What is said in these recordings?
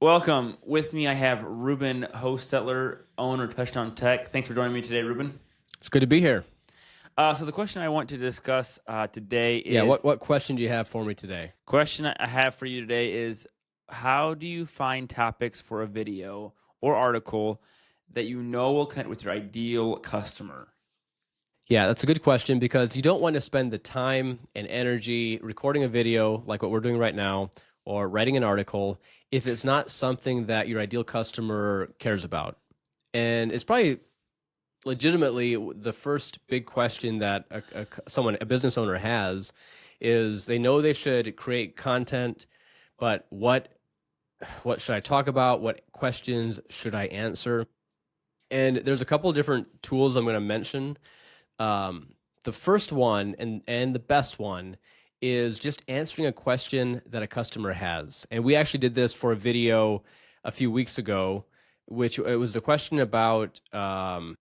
Welcome. With me, I have Ruben Hostetler, owner of Touchdown Tech. Thanks for joining me today, Ruben. It's good to be here. So the question I want to discuss today Yeah, is what question do you have for me today? question I have for you today is how do you find topics for a video or article that you know will connect with your ideal customer? Yeah, that's a good question because you don't want to spend the time and energy recording a video like what we're doing right now or writing an article if it's not something that your ideal customer cares about. And it's probably legitimately the first big question that a business owner has is they know they should create content, but what should I talk about? What questions should I answer? And there's a couple of different tools I'm going to mention. The first one and the best one is just answering a question that a customer has. And we actually did this for a video a few weeks ago, which it was a question about how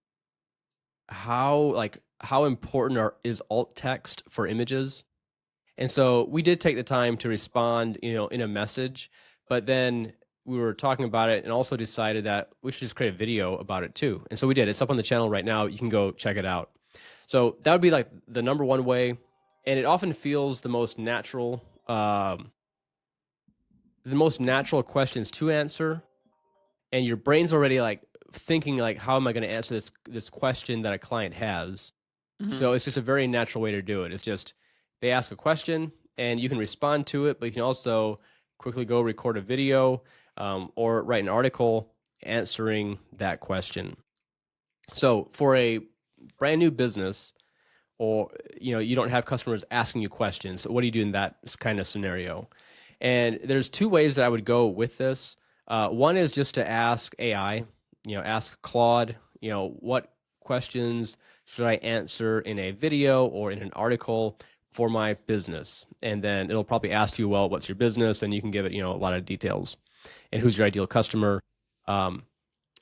important is alt text for images. And so we did take the time to respond, in a message, but then we were talking about it and also decided that we should just create a video about it too. And so we did. It's up on the channel right now. You can go check it out. So that would be like the number one way, and it often feels the most natural questions to answer, and your brain's already like thinking like, how am I going to answer this question that a client has? Mm-hmm. So it's just a very natural way to do it. It's just they ask a question and you can respond to it, but you can also quickly go record a video or write an article answering that question. So for a brand new business, or you don't have customers asking you questions, so what do you do in that kind of scenario? And there's two ways that I would go with this. One is just to ask AI, ask Claude, what questions should I answer in a video or in an article for my business? And then it'll probably ask you, well, what's your business? And you can give it, a lot of details and who's your ideal customer.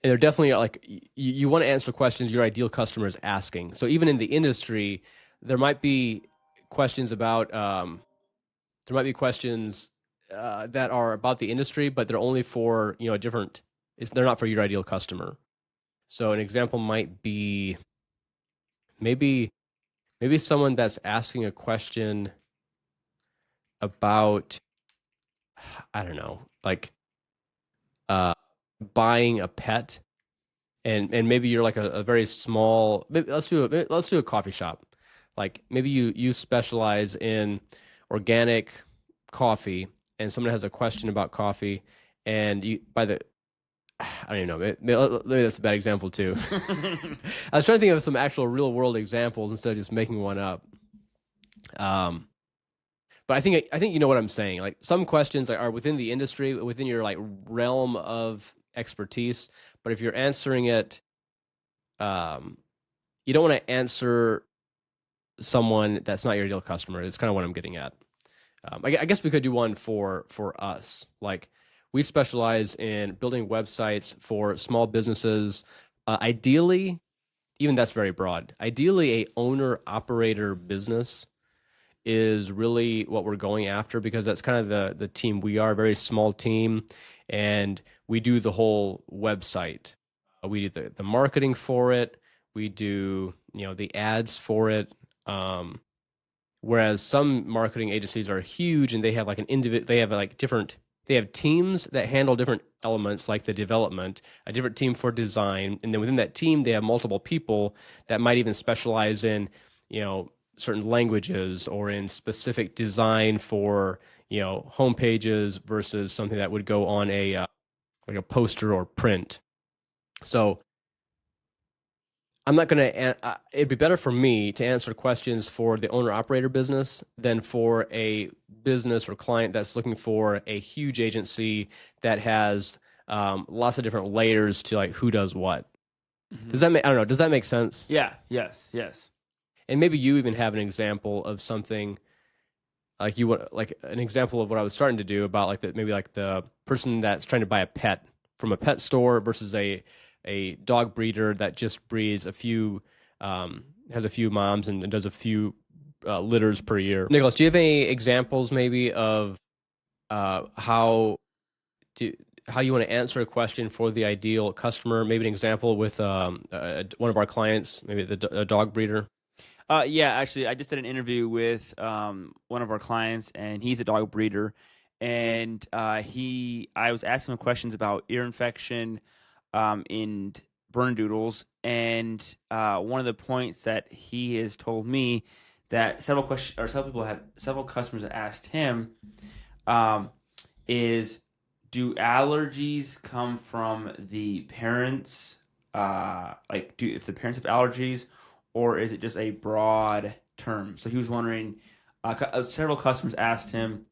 And they're definitely like, you want to answer questions your ideal customer is asking. So even in the industry, there might be questions about, that are about the industry, but they're only for, they're not for your ideal customer. So an example might be maybe someone that's asking a question about, I don't know, like buying a pet, and maybe you're like a very small. Let's do a coffee shop. Like maybe you specialize in organic coffee, and someone has a question about coffee, and I don't even know. Maybe that's a bad example too. I was trying to think of some actual real world examples instead of just making one up. But I think you know what I'm saying. Like some questions are within the industry, within your like realm of expertise. But if you're answering it, you don't want to answer someone that's not your ideal customer. It's kind of what I'm getting at. I guess we could do one for us. Like we specialize in building websites for small businesses. Ideally, even that's very broad. Ideally, a owner operator business is really what we're going after, because that's kind of the team we are, a very small team, and we do the whole website. We do the marketing for it. We do the ads for it. Whereas some marketing agencies are huge and they have like they have teams that handle different elements like the development, a different team for design, and then within that team they have multiple people that might even specialize in certain languages or in specific design for home pages versus something that would go on like a poster or print. So I'm not going to, it'd be better for me to answer questions for the owner operator business than for a business or client that's looking for a huge agency that has lots of different layers to like who does what. Mm-hmm. Does that make, I don't know, does that make sense? Yeah, yes. And maybe you even have an example of something like you want, like an example of what I was starting to do about like maybe like the person that's trying to buy a pet from a pet store versus a dog breeder that just breeds has a few moms and does a few litters per year. Nicholas, do you have any examples maybe of how do how you want to answer a question for the ideal customer. Maybe an example with one of our clients, maybe a dog breeder. Yeah, actually, I just did an interview with one of our clients, and he's a dog breeder. And I was asking him questions about ear infection in Bernedoodles, and one of the points that he has told me that several customers have asked him um, is, do allergies come from the parents? If the parents have allergies, or is it just a broad term? So he was wondering. Several customers asked him,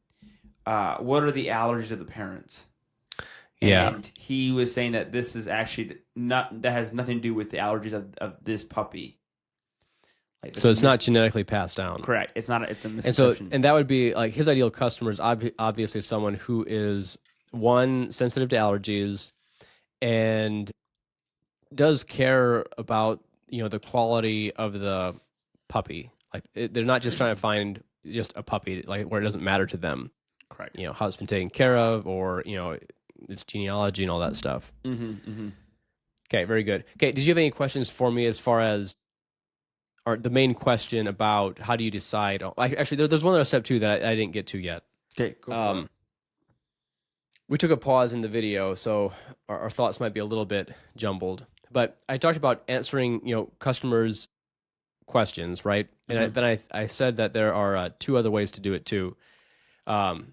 "What are the allergies of the parents?" Yeah. And he was saying that this is actually not that has nothing to do with the allergies of this puppy. Like So it's not genetically passed down. Correct. It's not. It's a And misconception. and that would be like his ideal customer is obviously someone who is one, sensitive to allergies, and does care about the quality of the puppy. Like they're not just trying to find just a puppy like where it doesn't matter to them. Correct. How it's been taken care of, or its genealogy and all that stuff. Okay, very good. Okay, did you have any questions for me as far as the main question about how do you decide? Actually, there's one other step too that I didn't get to yet. Okay, go for it. We took a pause in the video, so our thoughts might be a little bit jumbled. But I talked about answering, customers' questions, right? And then I said that there are two other ways to do it too. I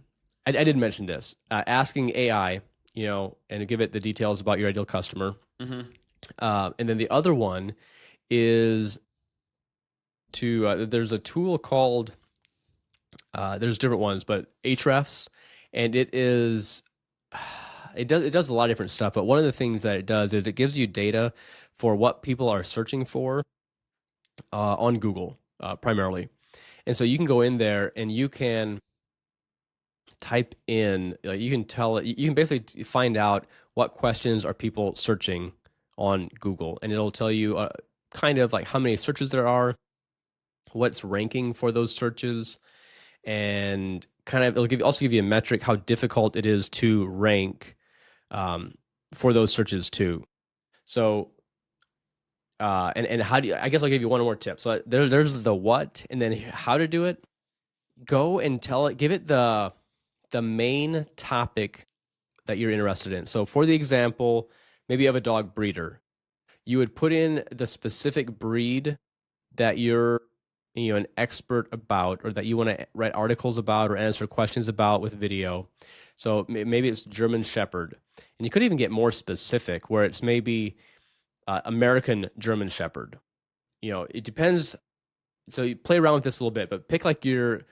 did mention this: asking AI, and give it the details about your ideal customer. And then the other one is there's a tool called there's different ones, but Ahrefs, and it does a lot of different stuff. But one of the things that it does is it gives you data for what people are searching for on Google primarily, and so you can go in there and you can type in, you can tell it, you can basically find out what questions are people searching on Google, and it'll tell you kind of like how many searches there are, what's ranking for those searches, and kind of it'll also give you a metric how difficult it is to rank for those searches too. So and how do you, I guess I'll give you one more tip. So there's the what, and then how to do it. Go and give it the main topic that you're interested in. So for the example, maybe you have a dog breeder. You would put in the specific breed that you're an expert about, or that you want to write articles about or answer questions about with video. So maybe it's German Shepherd, and you could even get more specific where it's maybe American German Shepherd. It depends. So you play around with this a little bit, but pick your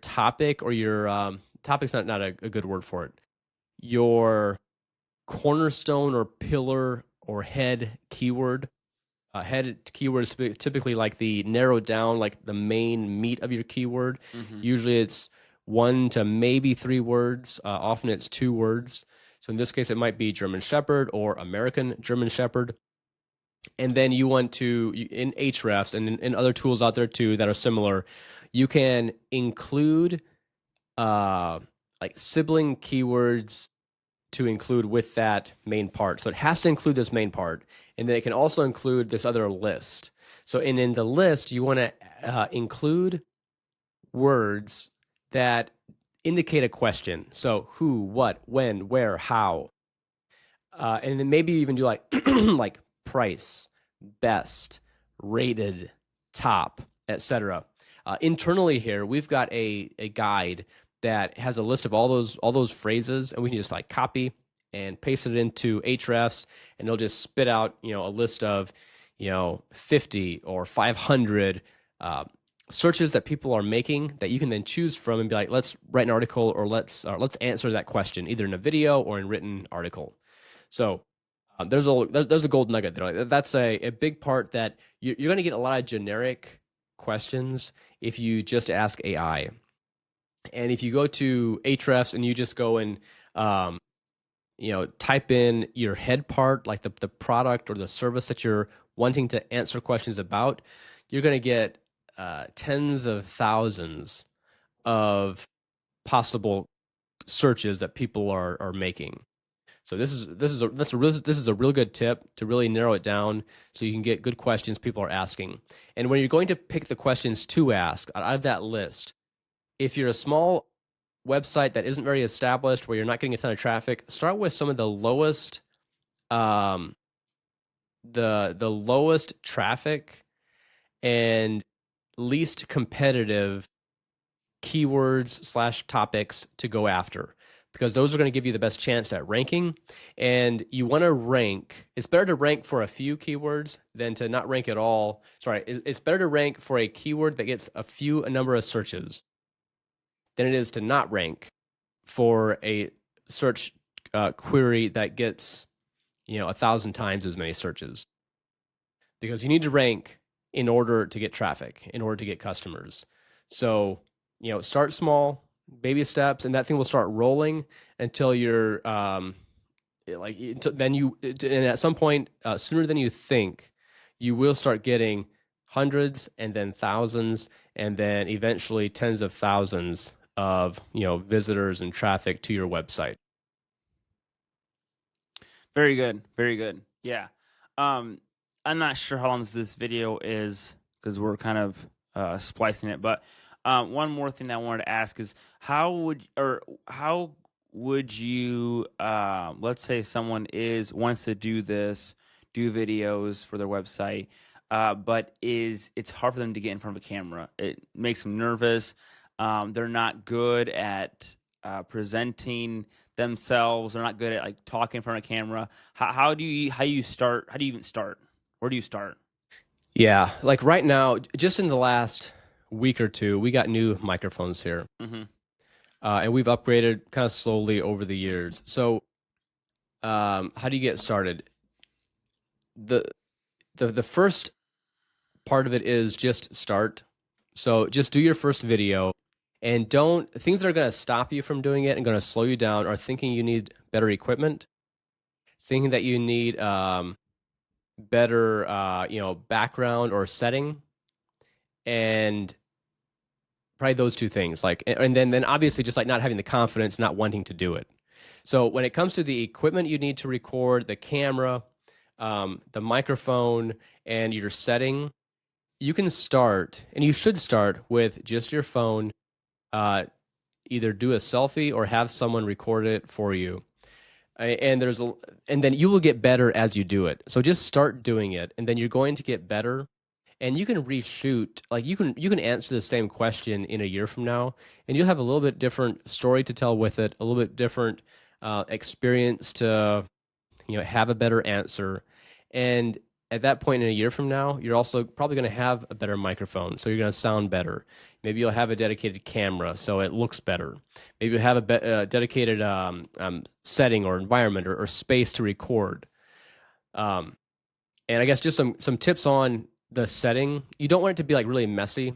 topic, or your topic's not a good word for it. Your cornerstone or pillar or head keyword. Head keyword is typically like the narrowed down, like the main meat of your keyword. Usually it's 1 to maybe 3 words. Often it's 2 words. So in this case, it might be German Shepherd or American German Shepherd. And then you want to, in Ahrefs and in other tools out there too that are similar, you can include like sibling keywords to include with that main part. So it has to include this main part, and then it can also include this other list. So in the list, you want to include words that indicate a question. So who, what, when, where, how. And then maybe even do like like price, best, rated, top, etc. Internally here, we've got a guide that has a list of all those phrases, and we can just like copy and paste it into Ahrefs, and it'll just spit out a list of 50 or 500 searches that people are making that you can then choose from and be like, let's write an article, or let's answer that question either in a video or in written article. So there's a gold nugget there. That's a big part that you're going to get a lot of generic questions if you just ask AI. And if you go to Ahrefs and you just go and type in your head part, like the product or the service that you're wanting to answer questions about, you're going to get tens of thousands of possible searches that people are making. So this is a real good tip to really narrow it down so you can get good questions people are asking. And when you're going to pick the questions to ask out of that list, if you're a small website that isn't very established, where you're not getting a ton of traffic, start with some of the lowest, the lowest traffic and least competitive keywords / topics to go after, because those are going to give you the best chance at ranking. And you want to rank, it's better to rank for a few keywords than to not rank at all. Sorry, it's better to rank for a keyword that gets a number of searches than it is to not rank for a search query that gets 1,000 times as many searches. Because you need to rank in order to get traffic, in order to get customers. So start small, baby steps, and that thing will start rolling until you're and at some point, sooner than you think, you will start getting hundreds and then thousands and then eventually tens of thousands of visitors and traffic to your website. Very good. Very good. Yeah. I'm not sure how long this video is because we're kind of splicing it, but one more thing that I wanted to ask is how would you let's say someone wants to do videos for their website, but it's hard for them to get in front of a camera. It makes them nervous. They're not good at presenting themselves. They're not good at like talking in front of a camera. How do you start? How do you even start? Where do you start? Yeah, like right now, just in the last week or two, we got new microphones here, and we've upgraded kind of slowly over the years. So, how do you get started? The first part of it is just start. So just do your first video, and things that are going to stop you from doing it and going to slow you down are thinking you need better equipment, thinking that you need better background or setting, and probably those two things. And then obviously just like not having the confidence, not wanting to do it. So when it comes to the equipment you need to record, the camera, the microphone, and your setting, you can start, and you should start with just your phone. Either do a selfie or have someone record it for you. And then you will get better as you do it. So just start doing it, and then you're going to get better. And you can reshoot, like you can answer the same question in a year from now, and you'll have a little bit different story to tell with it, a little bit different experience to have a better answer. And at that point in a year from now, you're also probably going to have a better microphone, so you're going to sound better. Maybe you'll have a dedicated camera, so it looks better. Maybe you'll have a dedicated setting or environment or space to record. And I guess just some tips on the setting. You don't want it to be like really messy,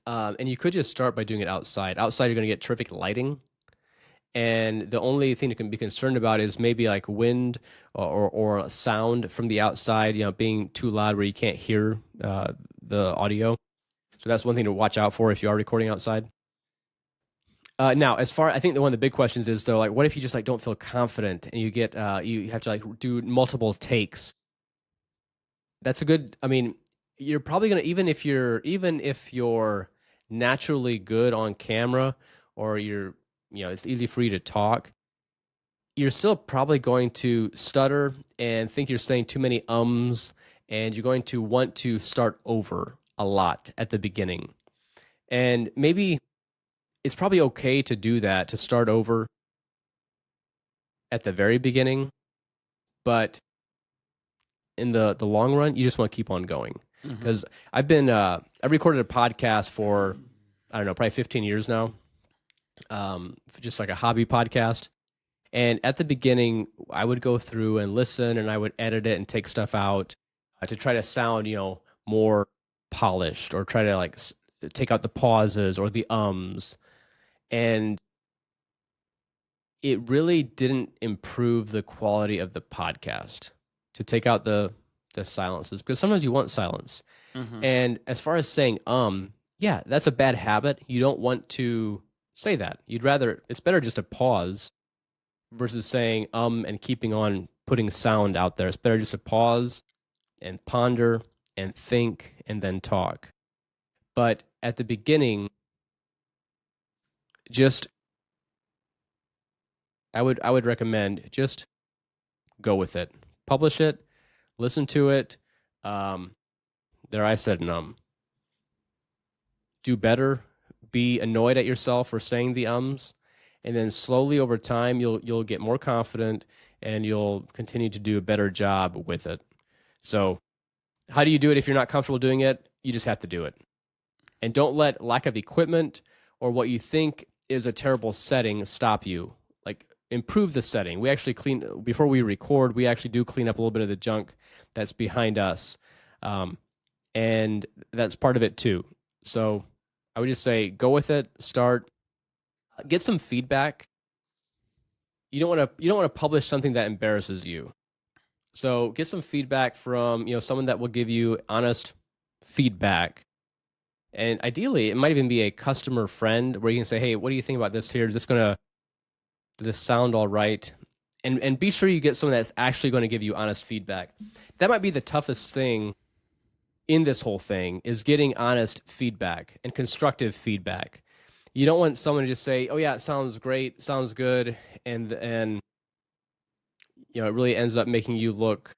and you could just start by doing it outside. Outside, you're going to get terrific lighting. And the only thing you can be concerned about is maybe like wind or sound from the outside, being too loud where you can't hear the audio. So that's one thing to watch out for if you are recording outside. Now, I think one of the big questions is though, like, what if you just like don't feel confident and you get you have to like do multiple takes? That's a good. I mean, you're probably gonna even if you're naturally good on camera, or it's easy for you to talk, you're still probably going to stutter and think you're saying too many ums, and you're going to want to start over a lot at the beginning. And maybe it's probably okay to do that, to start over at the very beginning, but in the long run, you just want to keep on going. Because I recorded a podcast for, I don't know, probably 15 years now. Just like a hobby podcast. And at the beginning, I would go through and listen, and I would edit it and take stuff out to try to sound, more polished, or try to like take out the pauses or the ums. And it really didn't improve the quality of the podcast to take out the silences, because sometimes you want silence. And as far as saying yeah, that's a bad habit. You don't want to say that. It's better just to pause versus saying and keeping on putting sound out there. It's better just to pause and ponder and think and then talk. But at the beginning, just I would recommend just go with it. Publish it, listen to it. There I said do better, be annoyed at yourself for saying the ums, and then slowly over time you'll get more confident and you'll continue to do a better job with it. So how do you do it if you're not comfortable doing it? You just have to do it. And don't let lack of equipment or what you think is a terrible setting stop you. Like, improve the setting. We actually before we record, we actually do clean up a little bit of the junk that's behind us. And that's part of it too. So I would just say go with it, start, get some feedback. You don't want to publish something that embarrasses you. So get some feedback from, someone that will give you honest feedback. And ideally, it might even be a customer friend where you can say, "Hey, what do you think about this here? Does this sound all right?" And be sure you get someone that's actually going to give you honest feedback. That might be the toughest thing in this whole thing, is getting honest feedback and constructive feedback. You don't want someone to just say, "Oh yeah, it sounds great, sounds good," and it really ends up making you look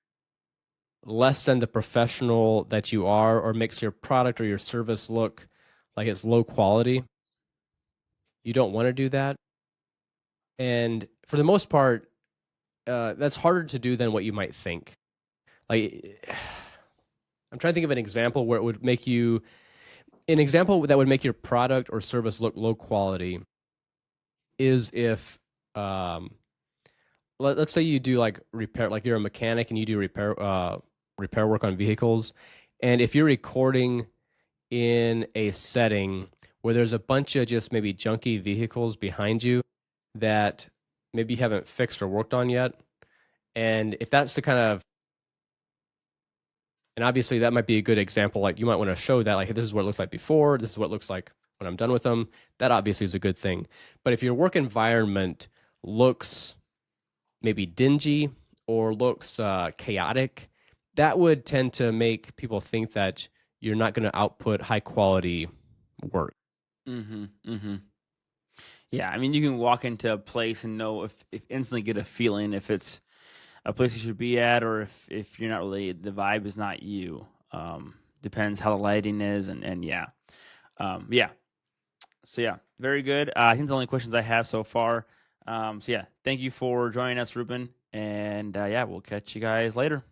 less than the professional that you are, or makes your product or your service look like it's low quality. You don't want to do that. And for the most part, that's harder to do than what you might think. Like, I'm trying to think of an example where it would make an example that would make your product or service look low quality is if, let's say you do like repair, like you're a mechanic and you do repair work on vehicles. And if you're recording in a setting where there's a bunch of just maybe junky vehicles behind you that maybe you haven't fixed or worked on yet, and if that's the kind of, and obviously that might be a good example, like you might want to show that, like, this is what it looked like before, this is what it looks like when I'm done with them. That obviously is a good thing. But if your work environment looks maybe dingy or looks chaotic, that would tend to make people think that you're not going to output high quality work. Mm-hmm. Mm-hmm. Yeah, I mean, you can walk into a place and know if instantly get a feeling if it's a place you should be at, or if you're not really, the vibe is not you. Depends how the lighting is, and yeah. Yeah. So yeah, very good. I think the only questions I have so far. So yeah, thank you for joining us, Ruben, and yeah, we'll catch you guys later.